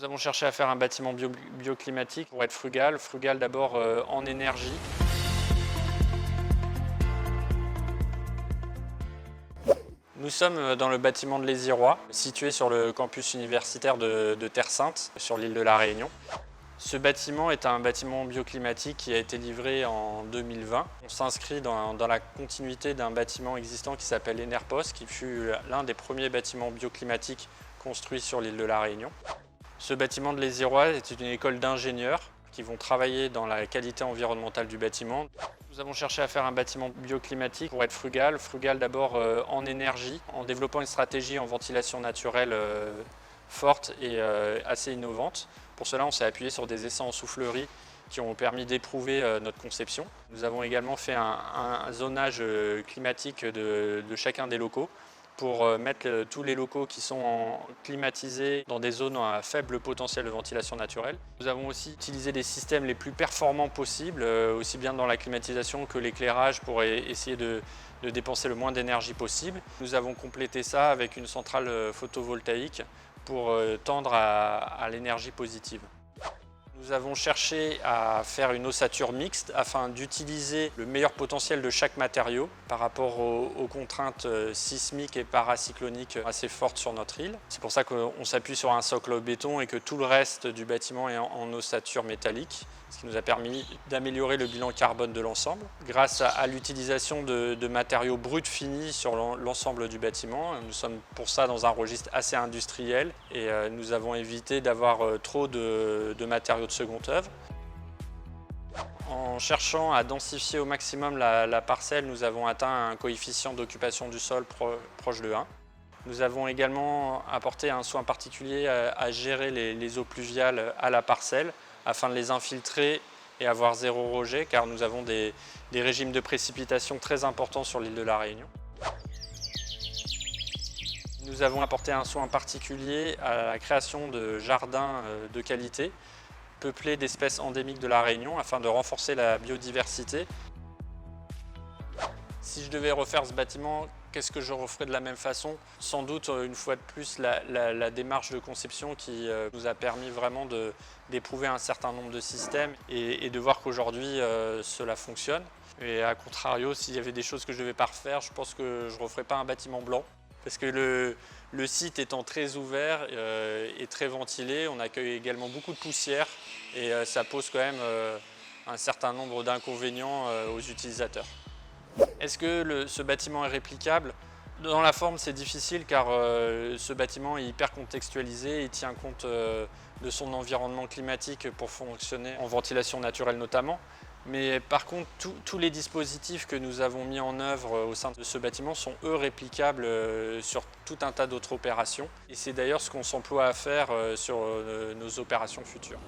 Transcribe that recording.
Nous avons cherché à faire un bâtiment bioclimatique pour être frugal. Frugal d'abord en énergie. Nous sommes dans le bâtiment de Les Irois, situé sur le campus universitaire de Terre-Sainte, sur l'île de la Réunion. Ce bâtiment est un bâtiment bioclimatique qui a été livré en 2020. On s'inscrit dans la continuité d'un bâtiment existant qui s'appelle Enerpos, qui fut l'un des premiers bâtiments bioclimatiques construits sur l'île de la Réunion. Ce bâtiment de Les Irois est une école d'ingénieurs qui vont travailler dans la qualité environnementale du bâtiment. Nous avons cherché à faire un bâtiment bioclimatique pour être frugal. Frugal d'abord en énergie, en développant une stratégie en ventilation naturelle forte et assez innovante. Pour cela, on s'est appuyé sur des essais en soufflerie qui ont permis d'éprouver notre conception. Nous avons également fait un zonage climatique de chacun des locaux pour mettre tous les locaux qui sont climatisés dans des zones à faible potentiel de ventilation naturelle. Nous avons aussi utilisé les systèmes les plus performants possibles, aussi bien dans la climatisation que l'éclairage, pour essayer de dépenser le moins d'énergie possible. Nous avons complété ça avec une centrale photovoltaïque pour tendre à l'énergie positive. Nous avons cherché à faire une ossature mixte afin d'utiliser le meilleur potentiel de chaque matériau par rapport aux contraintes sismiques et paracycloniques assez fortes sur notre île. C'est pour ça qu'on s'appuie sur un socle au béton et que tout le reste du bâtiment est en ossature métallique, ce qui nous a permis d'améliorer le bilan carbone de l'ensemble. Grâce à l'utilisation de matériaux bruts finis sur l'ensemble du bâtiment, nous sommes pour ça dans un registre assez industriel et nous avons évité d'avoir trop de matériaux de seconde œuvre. En cherchant à densifier au maximum la parcelle, nous avons atteint un coefficient d'occupation du sol proche de 1. Nous avons également apporté un soin particulier à gérer les eaux pluviales à la parcelle afin de les infiltrer et avoir zéro rejet, car nous avons des régimes de précipitation très importants sur l'île de la Réunion. Nous avons apporté un soin particulier à la création de jardins de qualité, peuplés d'espèces endémiques de la Réunion afin de renforcer la biodiversité. Si je devais refaire ce bâtiment, qu'est-ce que je referais de la même façon? Sans doute, une fois de plus, la démarche de conception qui nous a permis vraiment d'éprouver un certain nombre de systèmes et de voir qu'aujourd'hui, cela fonctionne. Et à contrario, s'il y avait des choses que je ne devais pas refaire, je pense que je ne referais pas un bâtiment blanc. Parce que le site étant très ouvert et très ventilé, on accueille également beaucoup de poussière et ça pose quand même un certain nombre d'inconvénients aux utilisateurs. Est-ce que ce bâtiment est réplicable? Dans la forme, c'est difficile car ce bâtiment est hyper contextualisé, il tient compte de son environnement climatique pour fonctionner en ventilation naturelle notamment. Mais par contre, tous les dispositifs que nous avons mis en œuvre au sein de ce bâtiment sont eux réplicables sur tout un tas d'autres opérations. Et c'est d'ailleurs ce qu'on s'emploie à faire sur nos opérations futures.